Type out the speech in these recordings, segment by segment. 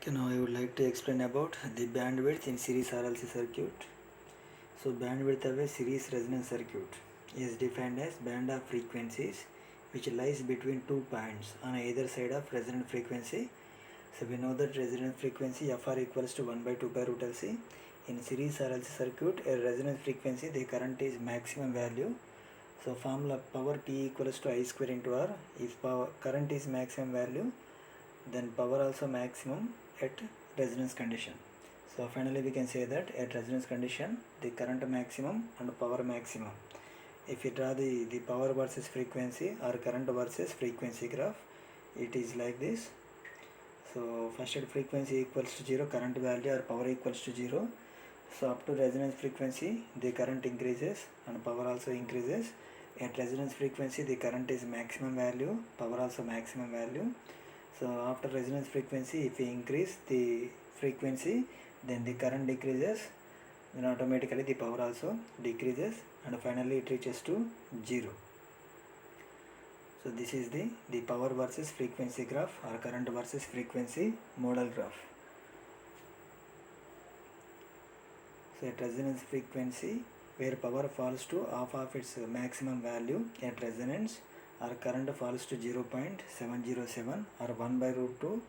Okay, now I would like to explain about the bandwidth in series RLC circuit. So bandwidth of a series resonance circuit is defined as band of frequencies which lies between 2 points on either side of resonant frequency. So we know that resonant frequency FR equals to 1 by 2 pi root LC. In series RLC circuit, a resonance frequency, the current is maximum value. So formula power P equals to I square into R. If power current is maximum value, then power also maximum at resonance condition. So finally we can say that at resonance condition the current maximum and power maximum. If you draw the power versus frequency or current versus frequency graph, it is like this. So first at frequency equals to 0, current value or power equals to 0. So up to resonance frequency the current increases and power also increases. At resonance frequency the current is maximum value, power also maximum value. So after resonance frequency, if we increase the frequency, then the current decreases, then automatically the power also decreases, and finally it reaches to 0. So this is the power versus frequency graph or current versus frequency model graph. So at resonance frequency, where power falls to half of its maximum value at resonance, or current falls to 0.707 or 1 by root 2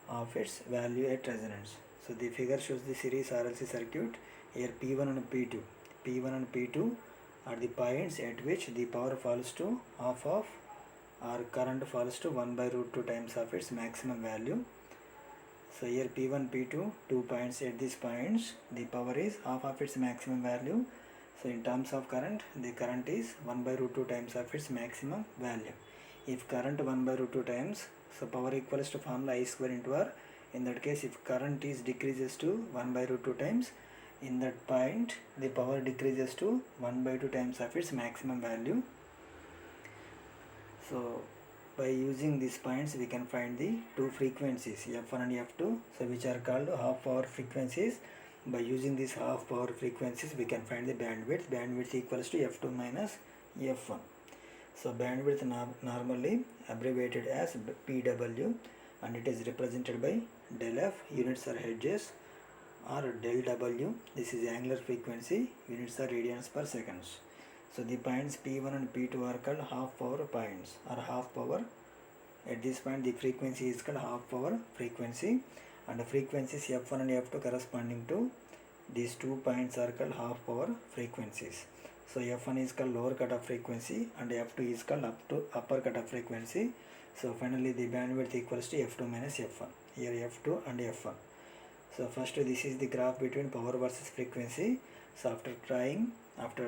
of its value at resonance. So the figure shows the series RLC circuit. Here P1 and P2. P1 and P2 are the points at which the power falls to half of or current falls to 1 by root 2 times of its maximum value. So here P1, P2, 2 points. At these points the power is half of its maximum value. So in terms of current, the current is 1 by root 2 times of its maximum value. If current 1 by root 2 times, so power equals to formula I square into R. In that case, if current is decreases to 1 by root 2 times, in that point the power decreases to 1 by 2 times of its maximum value. So by using these points we can find the two frequencies F1 and F2, so which are called half power frequencies. By using these half power frequencies we can find the bandwidth. Bandwidth equals to F2 minus F1. So bandwidth normally abbreviated as PW, and it is represented by del F, units are hertz, or del W, this is angular frequency, units are radians per seconds. So the points P1 and P2 are called half power points or half power. At this point the frequency is called half power frequency, and the frequencies F1 and F2 corresponding to these 2 points are called half power frequencies. So F1 is called lower cutoff frequency and F2 is called upper cutoff frequency. So finally the bandwidth equals to F2 minus F1. Here F2 and F1. So first this is the graph between power versus frequency. So after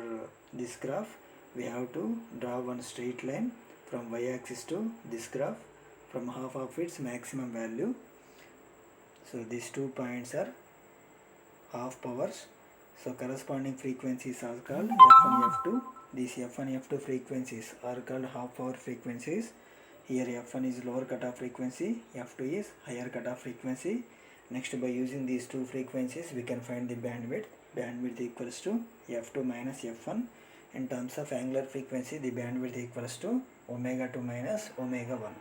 this graph we have to draw one straight line from y-axis to this graph from half of its maximum value. So these 2 points are half powers. So corresponding frequencies are called F1, F2. These F1, F2 frequencies are called half power frequencies. Here F1 is lower cutoff frequency, F2 is higher cutoff frequency. Next, by using these two frequencies we can find the bandwidth. Bandwidth equals to F2 minus F1. In terms of angular frequency, the bandwidth equals to omega 2 minus omega 1.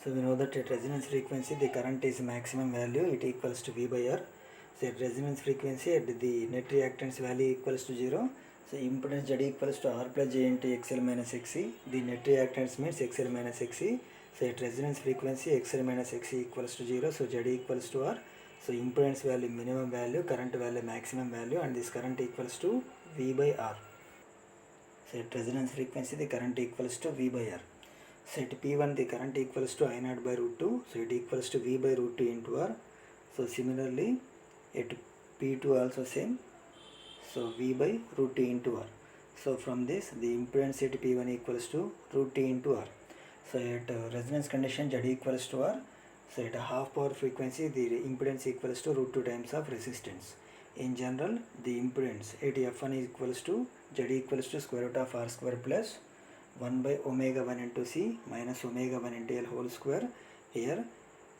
So we know that at resonance frequency the current is maximum value, it equals to V by R. So at resonance frequency at the net reactance value equals to 0. So impedance Z equals to R plus J into XL minus XC. The net reactance means XL minus XC. So at resonance frequency XL minus XC equals to 0. So Z equals to R. So impedance value minimum value, current value maximum value, and this current equals to V by R. So at resonance frequency the current equals to V by R. So at P1 the current equals to I naught by root 2. So it equals to V by root 2 into R. So similarly at P2 also same. So V by root 2 into R. So from this the impedance at P1 equals to root 2 into R. So at resonance condition Z equals to R. So at a half power frequency the impedance equals to root 2 times of resistance. In general the impedance at F1 is equals to Z equals to square root of R square plus 1 by omega 1 into C minus omega 1 into L whole square here.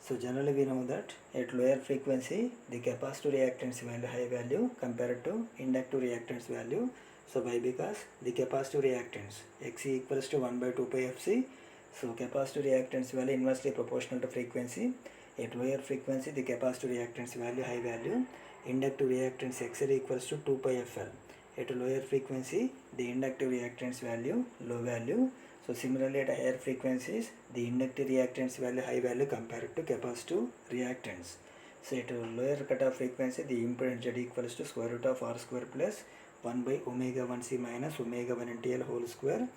So generally we know that at lower frequency the capacitive reactance value high value compared to inductive reactance value. So why? Because the capacitive reactance Xc equals to 1 by 2 pi Fc. So capacitor reactance value inversely proportional to frequency. At lower frequency, the capacitor reactance value high value. Inductive reactance XL equals to 2 pi FL. At lower frequency, the inductive reactance value low value. So similarly, at higher frequencies, the inductive reactance value high value compared to capacitive reactance. So at a lower cutoff frequency, the impedance Z equals to square root of R square plus 1 by omega 1C minus omega 1 NTL whole square.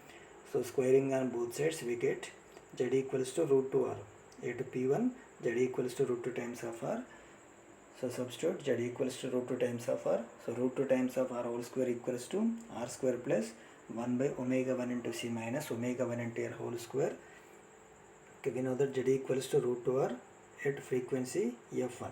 So squaring on both sides, we get Z equals to root 2 R. At P1, Z equals to root 2 times of R. So substitute Z equals to root 2 times of R. So root 2 times of R whole square equals to R square plus 1 by omega 1 into C minus omega 1 into L whole square. Okay, we know that Z equals to root 2 R at frequency F1.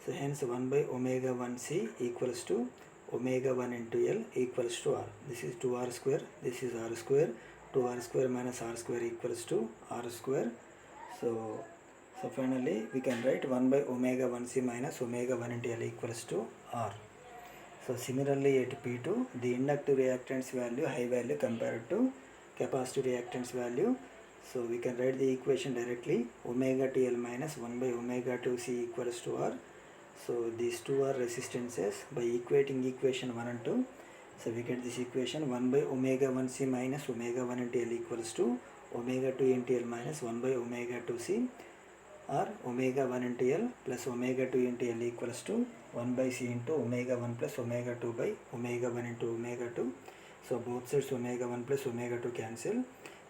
So hence 1 by omega 1 C equals to omega 1 into L equals to R. This is 2R square, this is R square. 2R square minus R square equals to R square. So finally we can write 1 by omega 1 C minus omega 1 into L equals to R. So similarly at P2, the inductive reactance value high value compared to capacitive reactance value. So we can write the equation directly, omega TL minus 1 by omega 2 C equals to R. So these two are resistances. By equating equation 1 and 2, so we get this equation 1 by omega 1 C minus omega 1 into L equals to omega 2 into L minus 1 by omega 2 C, or omega 1 into L plus omega 2 into L equals to 1 by C into omega 1 plus omega 2 by omega 1 into omega 2. So both sides omega 1 plus omega 2 cancel.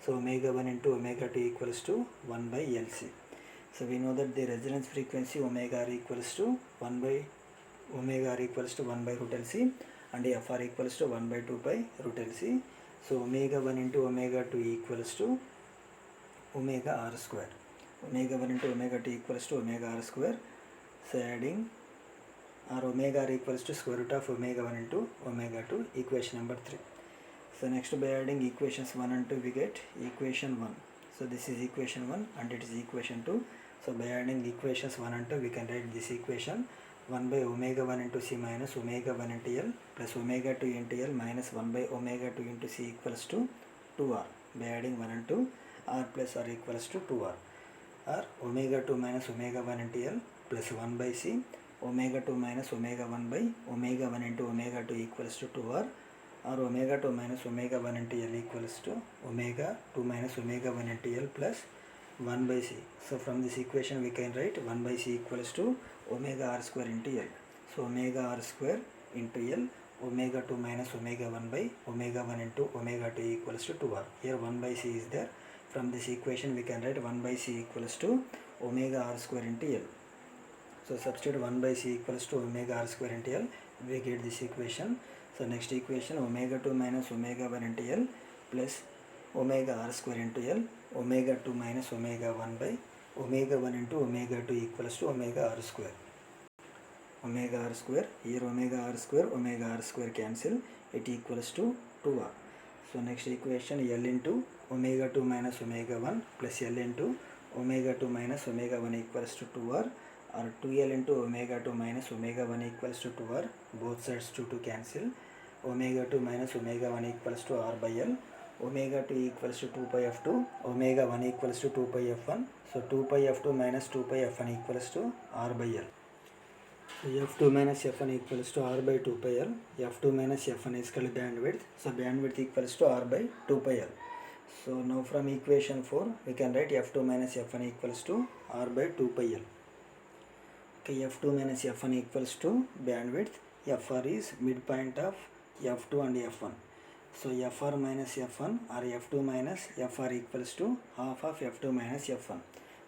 So omega 1 into omega 2 equals to 1 by LC. So we know that the resonance frequency omega r equals to 1 by omega r equals to 1 by root LC and FR equals to 1 by 2 by root LC. So omega 1 into omega 2 equals to omega r square. Omega 1 into omega 2 equals to omega r square. So adding r omega r equals to square root of omega 1 into omega 2, equation number 3. So next by adding equations 1 and 2 we get equation 1. So this is equation 1 and it is equation 2. So by adding equations 1 and 2 we can write this equation 1 by omega 1 into C minus omega 1 into L plus omega 2 into L minus 1 by omega 2 into C equals to 2R. By adding 1 and 2, R plus R equals to 2R. Or omega 2 minus omega 1 into L plus 1 by C, omega 2 minus omega 1 by omega 1 into omega 2 equals to 2R, or omega 2 minus omega 1 into L equals to omega 2 minus omega 1 into L plus 1 by C. So from this equation we can write 1 by C equals to omega r square into L. So omega r square into L, omega 2 minus omega 1 by omega 1 into omega 2 equals to 2R. Here 1 by C is there. From this equation we can write 1 by C equals to omega r square into L. So substitute 1 by C equals to omega r square into L. We get this equation. So next equation omega 2 minus omega 1 into L plus omega r square into L, omega 2 minus omega 1 by omega 1 into omega 2 equals to omega r square. Omega r square, here omega r square cancel, it equals to 2r. So next equation L into omega 2 minus omega 1 plus L into omega 2 minus omega 1 equals to 2r, or 2L into omega 2 minus omega 1 equals to 2r, both sides 2 to cancel, omega 2 minus omega 1 equals to r by L, omega 2 equals to 2 pi f2, omega 1 equals to 2 pi f1, so 2 pi f2 minus 2 pi f1 equals to r by L. So f2 minus f1 equals to r by 2 pi L, f2 minus f1 is called bandwidth, so bandwidth equals to r by 2 pi L. So now from equation 4 we can write f2 minus f1 equals to r by 2 pi L. Okay, f2 minus f1 equals to bandwidth, fr is midpoint of f2 and f1. So fr minus f1 or f2 minus fr equals to half of f2 minus f1.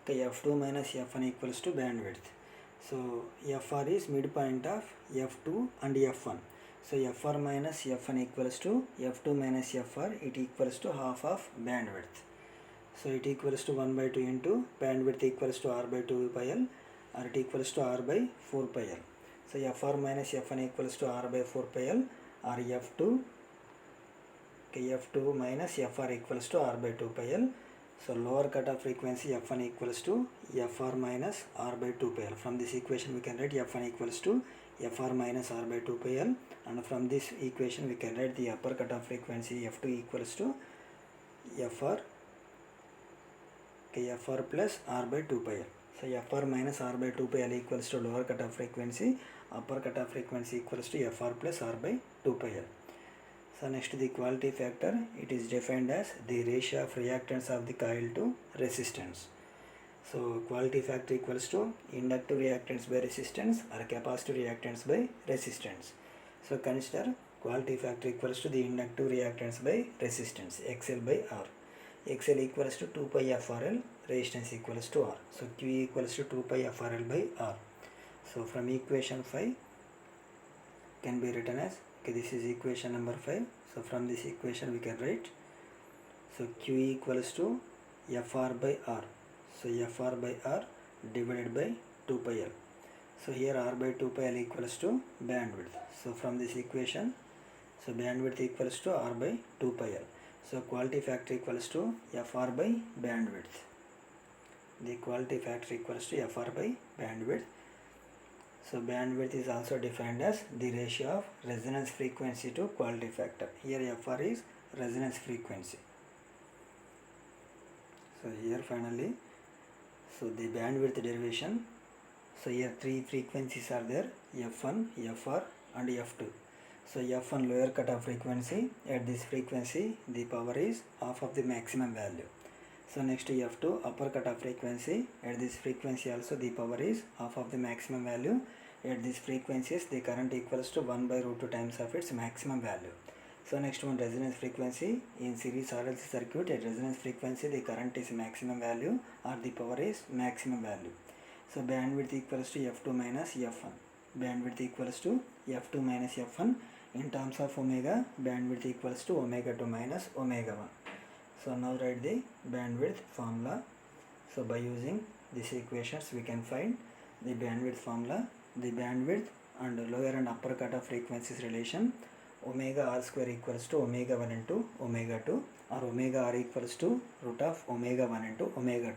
Okay, f2 minus f1 equals to bandwidth. So fr is midpoint of f2 and f1. So fr minus f1 equals to f2 minus fr, it equals to half of bandwidth. So it equals to 1 by 2 into bandwidth equals to r by 2 pi L, or it equals to r by 4 pi L. So fr minus f1 equals to r by 4 pi L, or f2, okay, f2 minus fr equals to r by 2 pi L. So lower cutoff frequency f1 equals to fr minus r by 2 pi L. From this equation we can write f1 equals to fr minus r by 2 pi L, and from this equation we can write the upper cutoff frequency f2 equals to fr Okay, FR plus R by 2 pi L. So FR minus R by 2 pi L equals to lower cutoff frequency, upper cutoff frequency equals to FR plus R by 2 pi L. So next the quality factor, it is defined as the ratio of reactance of the coil to resistance. So quality factor equals to inductive reactance by resistance or capacitive reactance by resistance. So consider quality factor equals to the inductive reactance by resistance, XL by R. XL equals to 2 pi FRL, resistance equals to R. So Q equals to 2 pi FRL by R. So from equation 5 can be written as, okay, this is equation number 5. So from this equation we can write, so Q equals to FR by R. So FR by R divided by 2 pi L. So here R by 2 pi L equals to bandwidth. So from this equation, so bandwidth equals to R by 2 pi L. So quality factor equals to FR by bandwidth. The quality factor equals to FR by bandwidth. So bandwidth is also defined as the ratio of resonance frequency to quality factor. Here FR is resonance frequency. So here finally, so the bandwidth derivation. So here three frequencies are there, F1, FR and F2. So F1 lower cutoff frequency, at this frequency the power is half of the maximum value. So next F2 upper cutoff frequency, at this frequency also the power is half of the maximum value. At these frequencies the current equals to 1 by root 2 times of its maximum value. So next one, resonance frequency. In series RLC circuit, at resonance frequency the current is maximum value or the power is maximum value. So bandwidth equals to F2 minus F1. Bandwidth equals to F2 minus F1. In terms of omega, bandwidth equals to omega 2 minus omega 1. So now write the bandwidth formula. So by using these equations we can find the bandwidth formula. The bandwidth and lower and upper cutoff frequencies relation, omega r square equals to omega 1 into omega 2, or omega r equals to root of omega 1 into omega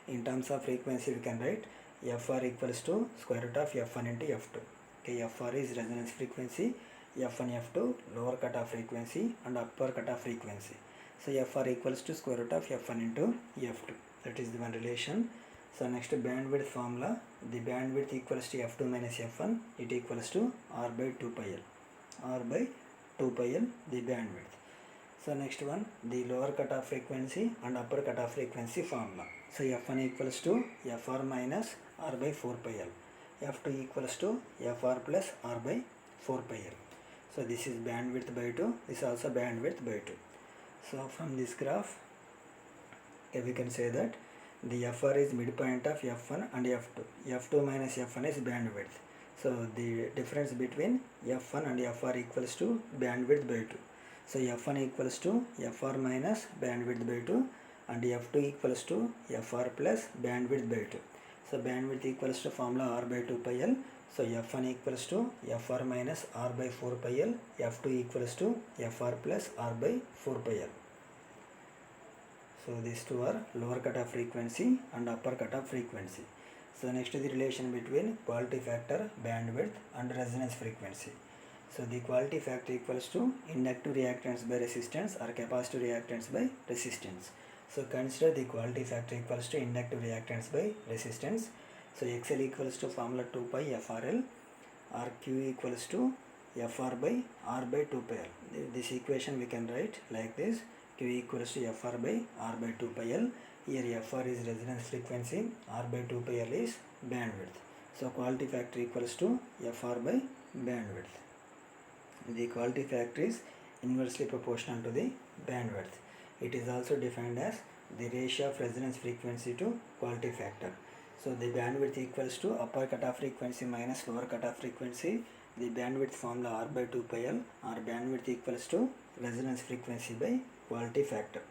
2. In terms of frequency we can write FR equals to square root of F1 into F2. Okay, FR is resonance frequency, F1, F2 lower cutoff frequency and upper cutoff frequency. So FR equals to square root of F1 into F2. That is the one relation. So next bandwidth formula, the bandwidth equals to F2 minus F1, it equals to R by 2 pi L. R by 2 pi L the bandwidth. So next one, the lower cutoff frequency and upper cutoff frequency formula. So F1 equals to FR minus R by 4 pi L. F2 equals to FR plus R by 4 pi L. So this is bandwidth by 2, this is also bandwidth by 2. So from this graph, we can say that the FR is midpoint of F1 and F2. F2 minus F1 is bandwidth. So the difference between F1 and FR equals to bandwidth by 2. So F1 equals to FR minus bandwidth by 2 and F2 equals to FR plus bandwidth by 2. So bandwidth equals to formula R by 2 pi L. So F1 equals to FR minus R by 4 pi L. F2 equals to FR plus R by 4 pi L. So these two are lower cutoff frequency and upper cutoff frequency. So next is the relation between quality factor, bandwidth and resonance frequency. So the quality factor equals to inductive reactance by resistance or capacitive reactance by resistance. So consider the quality factor equals to inductive reactance by resistance. So XL equals to formula 2 pi FRL, or Q equals to FR by R by 2 pi L. This equation we can write like this. Q equals to FR by R by 2 pi L. Here FR is resonance frequency, R by 2 pi L is bandwidth. So quality factor equals to FR by bandwidth. The quality factor is inversely proportional to the bandwidth. It is also defined as the ratio of resonance frequency to quality factor. So the bandwidth equals to upper cutoff frequency minus lower cutoff frequency. The bandwidth formula R by 2 pi L, or bandwidth equals to resonance frequency by quality factor.